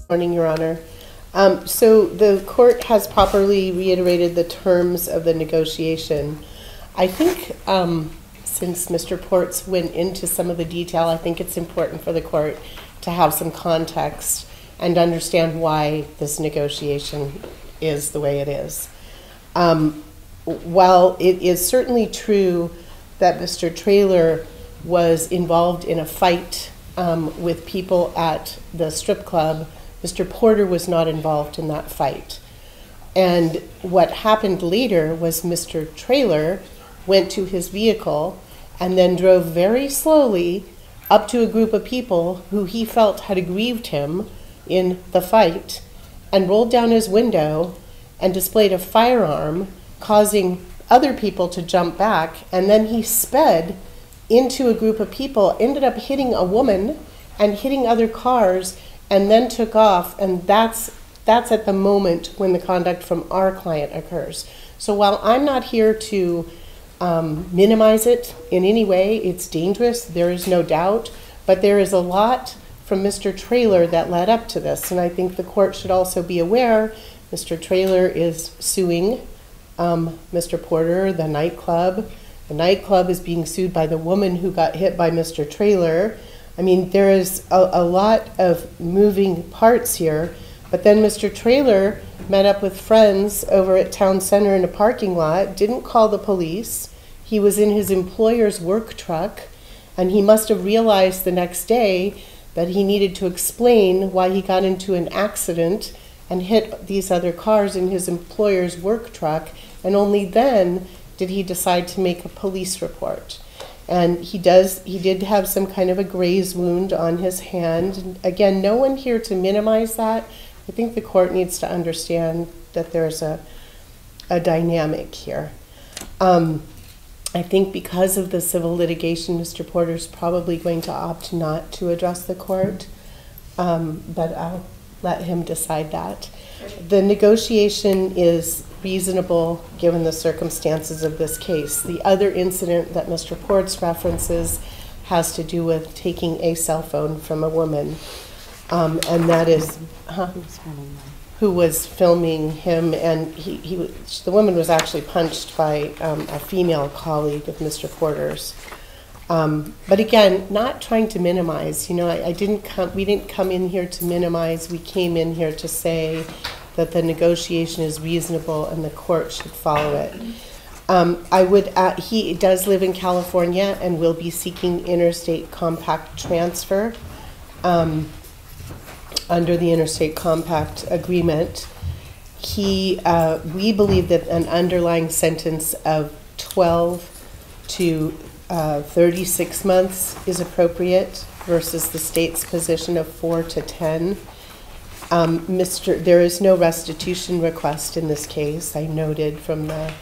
Morning, Your Honor. So the court has properly reiterated the terms of the negotiation. I think since Mr. Ports went into some of the detail, I think it's important for the court to have some context and understand why this negotiation is the way it is. While it is certainly true that Mr. Traylor was involved in a fight with people at the strip club, Mr. Porter was not involved in that fight. And what happened later was Mr. Traylor went to his vehicle and then drove very slowly up to a group of people who he felt had aggrieved him in the fight and rolled down his window and displayed a firearm, causing other people to jump back. And then he sped into a group of people, ended up hitting a woman and hitting other cars, and then took off. And that's at the moment when the conduct from our client occurs. So while I'm not here to minimize it in any way, it's dangerous, there is no doubt, but there is a lot from Mr. Traylor that led up to this. And I think the court should also be aware Mr. Traylor is suing Mr. Porter, the nightclub. The nightclub is being sued by the woman who got hit by Mr. Traylor. I mean, there is a lot of moving parts here. But then Mr. Traylor met up with friends over at Town Center in a parking lot, didn't call the police. He was in his employer's work truck, and he must have realized the next day that he needed to explain why he got into an accident and hit these other cars in his employer's work truck, and only then did he decide to make a police report. And he did have some kind of a graze wound on his hand. And again, no one here to minimize that. I think the court needs to understand that there's a dynamic here. I think because of the civil litigation, Mr. Porter's probably going to opt not to address the court, but I'll let him decide that. The negotiation is reasonable given the circumstances of this case. The other incident that Mr. Ports references has to do with taking a cell phone from a woman, and that is who was filming him, and the woman was actually punched by a female colleague of Mr. Porter's. But again, not trying to minimize. You know, we didn't come in here to minimize. We came in here to say that the negotiation is reasonable and the court should follow it. He does live in California and will be seeking interstate compact transfer under the interstate compact agreement. We believe that an underlying sentence of 12 to 36 months is appropriate versus the state's position of 4 to 10. There is no restitution request in this case. I noted from the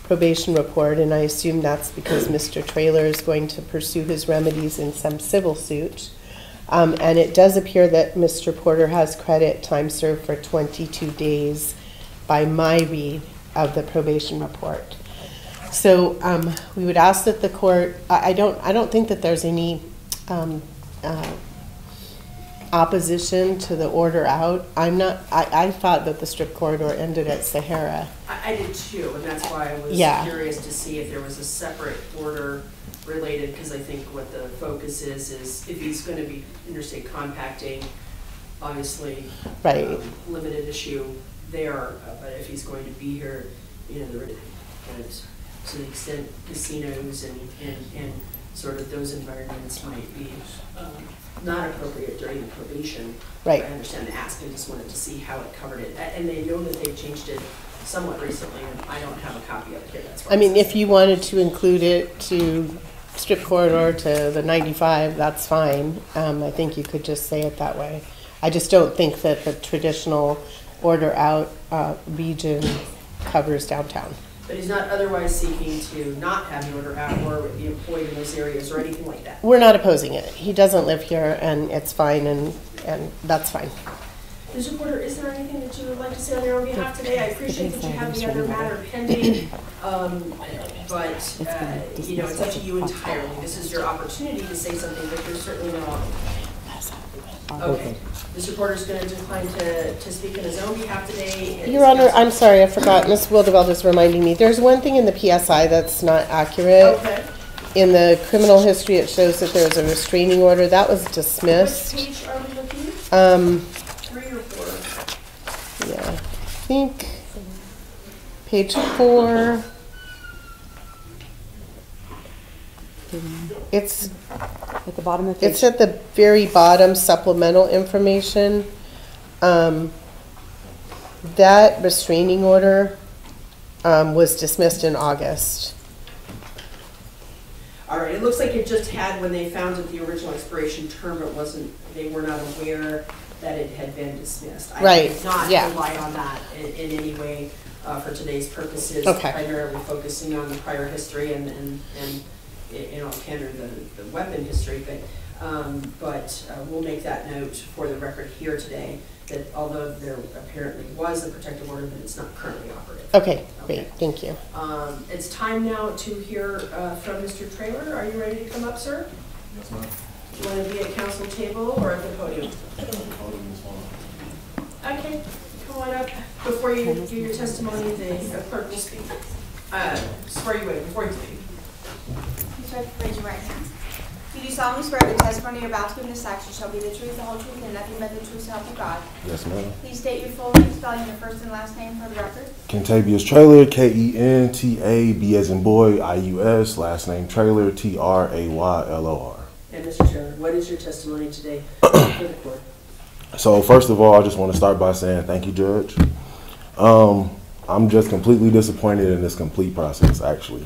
probation report, and I assume that's because Mr. Traylor is going to pursue his remedies in some civil suit. And it does appear that Mr. Porter has credit time served for 22 days by my read of the probation report. So we would ask that the court, I don't think that there's any opposition to the order out. I thought that the strip corridor ended at Sahara. I did too, and that's why I was curious to see if there was a separate order related, because I think what the focus is if he's going to be interstate compacting, obviously right. Limited issue there, but if he's going to be here, you know, to the extent casinos and sort of those environments might be not appropriate during the probation. Right. I understand the ask. I just wanted to see how it covered it. And they know that they've changed it somewhat recently, and I don't have a copy of it here. That's why if you wanted to include it to strip corridor to the 95, that's fine. I think you could just say it that way. I just don't think that the traditional order out region covers downtown. But he's not otherwise seeking to not have the order out or be employed in those areas or anything like that? We're not opposing it. He doesn't live here, and it's fine, and that's fine. Mr. Porter, is there anything that you would like to say on your own behalf today? I appreciate that you have the other matter pending, but you know, it's up to you entirely. This is your opportunity to say something, but you're certainly not on. Okay. Mr. Porter's going to decline to speak on his own behalf today. Your Honor, I'm sorry, I forgot. Ms. Wildeveld is reminding me. There's one thing in the PSI that's not accurate. Okay. In the criminal history, it shows that there was a restraining order. That was dismissed. Which page are we looking at? 3 or 4? Yeah, I think page 4. It's at the bottom of the page. It's at the very bottom, supplemental information. That restraining order was dismissed in August. All right, it looks like it just had, when they found that the original expiration term, it wasn't, they were not aware that it had been dismissed. I did not rely on that in any way for today's purposes, primarily focusing on the prior history and in all candor, the weapon history, but we'll make that note for the record here today, that although there apparently was a protective order, that it's not currently operative. Okay, great, thank you. It's time now to hear from Mr. Traylor. Are you ready to come up, sir? Yes, ma'am. Do you want to be at council table or at the podium? Okay, come on up. Before you give your testimony, the clerk will speak. Swear you in before you speak. Please raise your right hand. Do you solemnly swear the testimony you're about to give in this action shall be the truth, the whole truth, and nothing but the truth so help you God? Yes, ma'am. Please state your full name, spelling your first and last name for the record. Kentavious Traylor, Kentabb as in boy, IUS, last name Traylor, Traylor. And Mr. Traylor, what is your testimony today for the court? So first of all, I just want to start by saying thank you, Judge. I'm just completely disappointed in this complete process, actually.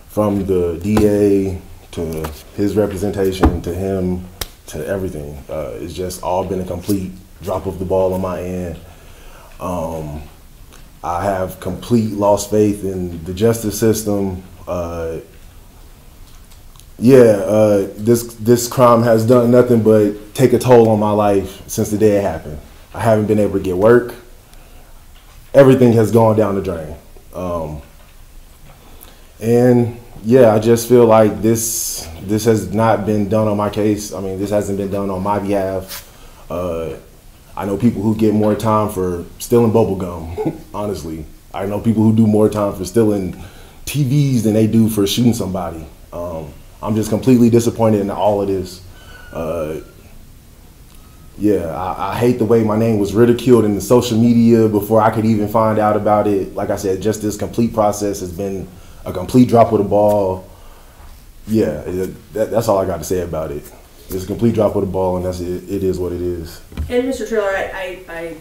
From the DA to his representation, to him, to everything. It's just all been a complete drop of the ball on my end. I have complete lost faith in the justice system. This crime has done nothing but take a toll on my life since the day it happened. I haven't been able to get work. Everything has gone down the drain. I just feel like this has not been done on my case. I mean, this hasn't been done on my behalf. I know people who get more time for stealing bubble gum, honestly. I know people who do more time for stealing TVs than they do for shooting somebody. I'm just completely disappointed in all of this. I hate the way my name was ridiculed in the social media before I could even find out about it. Like I said, just this complete process has been a complete drop of the ball. That's all I got to say about it. It's a complete drop of the ball, and that's it. It is what it is. And Mr. Traylor, I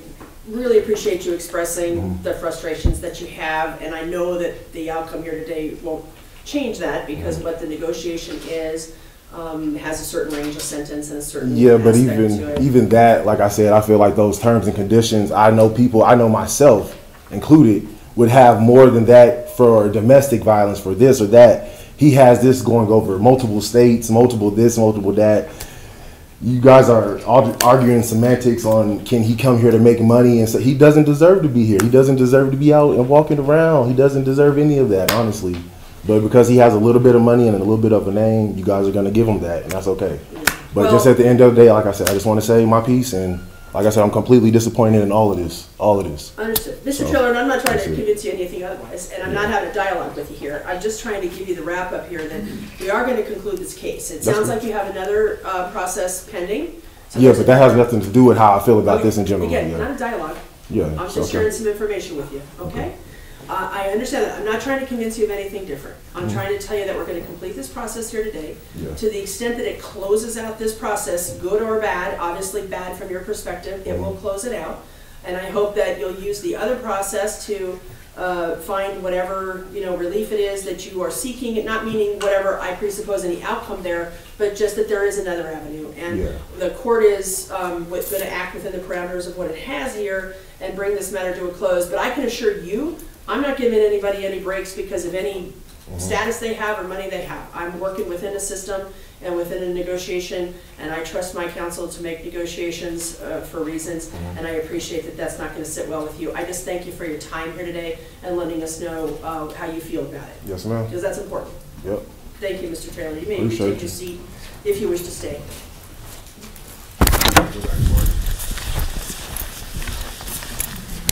really appreciate you expressing the frustrations that you have, and I know that the outcome here today won't change that because what the negotiation is has a certain range of sentence and a certain but even that, like I said, I feel like those terms and conditions, I know myself included, would have more than that for domestic violence, for this or that. He has this going over multiple states, multiple this, multiple that. You guys are arguing semantics on can he come here to make money, and so he doesn't deserve to be here. He doesn't deserve to be out and walking around. He doesn't deserve any of that, honestly. But because he has a little bit of money and a little bit of a name, you guys are going to give him that, and that's okay. But just at the end of the day, like I said, I just want to say my piece, and like I said, I'm completely disappointed in all of this. Understood. Mr. Traylor, and I'm not trying to convince you anything otherwise, and I'm not having a dialogue with you here. I'm just trying to give you the wrap up here that we are going to conclude this case. It sounds like you have another process pending. So but that has nothing to do with how I feel about this in general. Again, not a dialogue. I'm just sharing some information with you, okay? I understand that. I'm not trying to convince you of anything different. I'm trying to tell you that we're going to complete this process here today. To the extent that it closes out this process, good or bad, obviously bad from your perspective, it will close it out. And I hope that you'll use the other process to find whatever relief it is that you are seeking, not meaning whatever I presuppose any outcome there, but just that there is another avenue. And the court is going to act within the parameters of what it has here and bring this matter to a close. But I can assure you, I'm not giving anybody any breaks because of any status they have or money they have. I'm working within a system and within a negotiation, and I trust my counsel to make negotiations for reasons, and I appreciate that that's not going to sit well with you. I just thank you for your time here today and letting us know how you feel about it. Yes, ma'am. Because that's important. Yep. Thank you, Mr. Traylor. You may Appreciate take your seat if you wish to stay.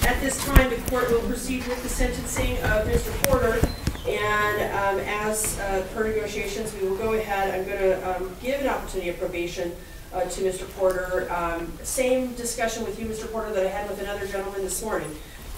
At this time, the court will proceed with the sentencing of Mr. Porter. And as per negotiations, we will go ahead. I'm going to give an opportunity of probation to Mr. Porter. Same discussion with you, Mr. Porter, that I had with another gentleman this morning.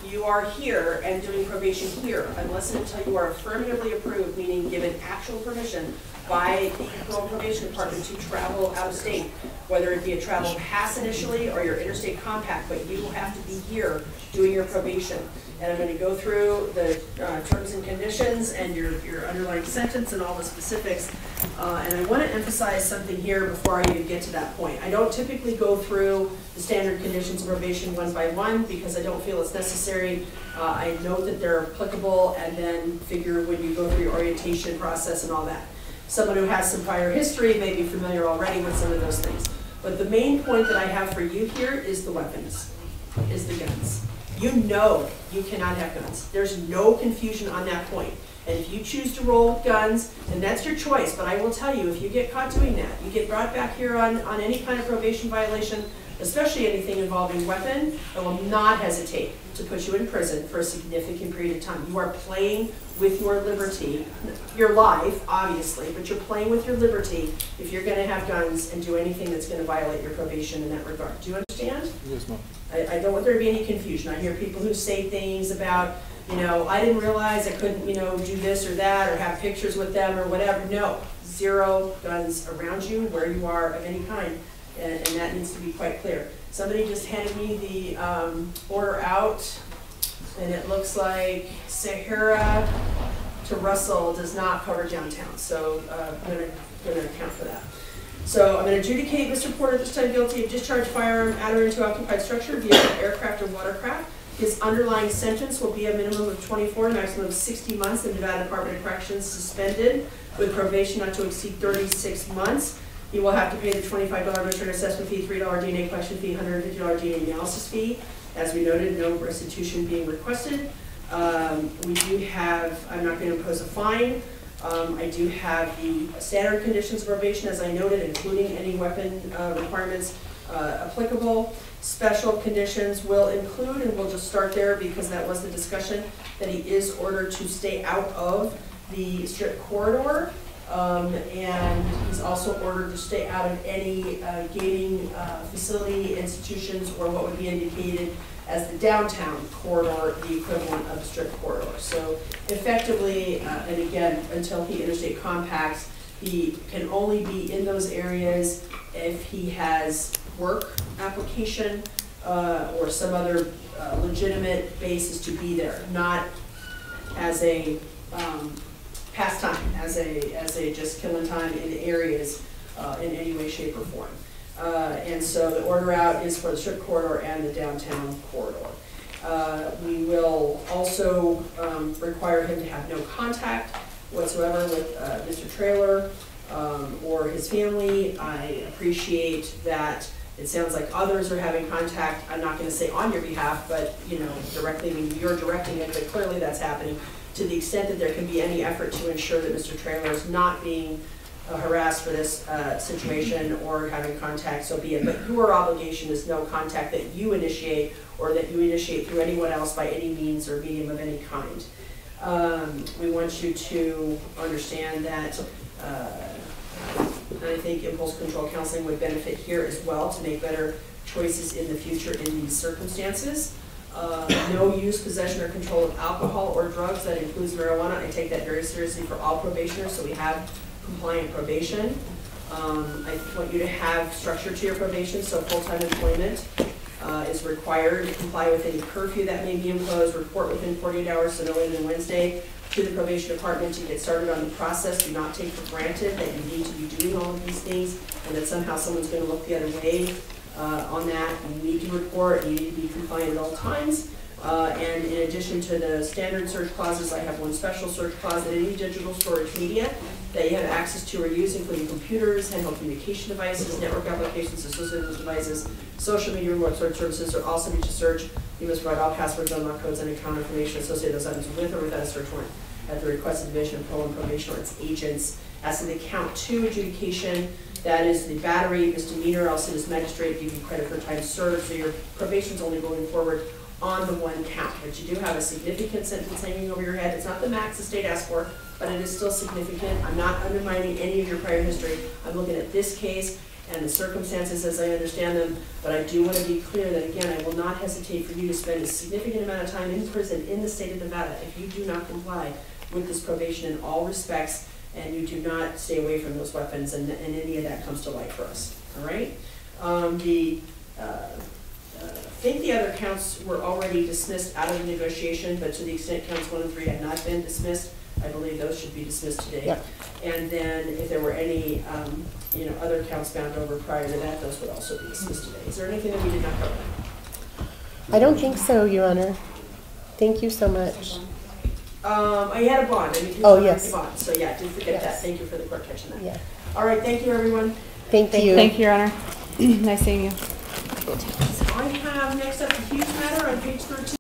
You are here and doing probation here unless and until you are affirmatively approved, meaning given actual permission by the probation department to travel out of state, whether it be a travel pass initially or your interstate compact, but you will have to be here doing your probation. And I'm going to go through the terms and conditions and your underlying sentence and all the specifics. And I want to emphasize something here before I even get to that point. I don't typically go through the standard conditions of probation one by one because I don't feel it's necessary. I know that they're applicable and then figure when you go through your orientation process and all that. Someone who has some prior history may be familiar already with some of those things. But the main point that I have for you here is the weapons, is the guns. You know you cannot have guns. There's no confusion on that point. And if you choose to roll with guns, then that's your choice. But I will tell you, if you get caught doing that, you get brought back here on any kind of probation violation, especially anything involving weapon, I will not hesitate to put you in prison for a significant period of time. You are playing with your liberty, your life, obviously, but you're playing with your liberty if you're going to have guns and do anything that's going to violate your probation in that regard. Do you understand? Yes, ma'am. I don't want there to be any confusion. I hear people who say things about, you know, I didn't realize I couldn't, you know, do this or that or have pictures with them or whatever. No, 0 guns around you where you are of any kind, and that needs to be quite clear. Somebody just handed me the order out, and it looks like Sahara to Russell does not cover downtown, so I'm going to account for that. So I'm going to adjudicate Mr. Porter this time guilty of discharge firearm at or into occupied structure via aircraft or watercraft. His underlying sentence will be a minimum of 24, maximum of 60 months in Nevada Department of Corrections suspended with probation not to exceed 36 months. He will have to pay the $25 return assessment fee, $3 DNA collection fee, $150 DNA analysis fee. As we noted, no restitution being requested. We do have, I'm not going to impose a fine. I do have the standard conditions of probation, as I noted, including any weapon requirements applicable. Special conditions will include, and we'll just start there because that was the discussion, that he is ordered to stay out of the strip corridor. And he's also ordered to stay out of any gaming facility, institutions, or what would be indicated as the downtown corridor, the equivalent of the strip corridor. So effectively, and again, until he interstate compacts, he can only be in those areas if he has work application or some other legitimate basis to be there, not as a pastime, as a just killing time in areas in any way, shape, or form. And so the order out is for the strip corridor and the downtown corridor. We will also require him to have no contact whatsoever with Mr. Traylor or his family. I appreciate that it sounds like others are having contact. I'm not going to say on your behalf, but you know, directly, I mean, you're directing it, but clearly that's happening. To the extent that there can be any effort to ensure that Mr. Traylor is not being harassed for this situation or having contact, so be it. But your obligation is no contact that you initiate or that you initiate through anyone else by any means or medium of any kind. We want you to understand that I think impulse control counseling would benefit here as well to make better choices in the future in these circumstances. No use, possession, or control of alcohol or drugs, that includes marijuana. I take that very seriously for all probationers, so we have compliant probation. I want you to have structure to your probation, so full-time employment is required. To comply with any curfew that may be imposed, report within 48 hours, so no later than Wednesday, to the probation department to get started on the process. Do not take for granted that you need to be doing all of these things and that somehow someone's going to look the other way on that. You need to report, and you need to be compliant at all times. And in addition to the standard search clauses, I have one special search clause that any digital storage media that you have access to or use, including computers, handheld communication devices, network applications associated with those devices, social media, remote search services are also subject to search. You must provide all passwords, unlock codes, and account information associated with those items with or without a search warrant at the request of Division of Parole and Probation or its agents. As to the count 2 adjudication, that is the battery misdemeanor. I'll send this magistrate, give you credit for time served, so your probation's only going forward on the 1 count. But you do have a significant sentence hanging over your head. It's not the max the state asked for, but it is still significant. I'm not undermining any of your prior history. I'm looking at this case and the circumstances as I understand them, but I do want to be clear that, again, I will not hesitate for you to spend a significant amount of time in prison in the state of Nevada if you do not comply with this probation in all respects, and you do not stay away from those weapons, and any of that comes to light for us. All right? I think the other counts were already dismissed out of the negotiation, but to the extent counts 1 and 3 had not been dismissed, I believe those should be dismissed today. Yeah. And then if there were any other counts found over prior to that, those would also be dismissed today. Is there anything that we did not cover? I don't think so, Your Honor. Thank you so much. I had a bond. I mean, Oh, yes. bond. So yeah, did forget Yes. that. Thank you for the court catching that. Yeah. All right, thank you, everyone. Thank you. Thank you, Your Honor. Nice seeing you. I have next up a huge matter on page 13.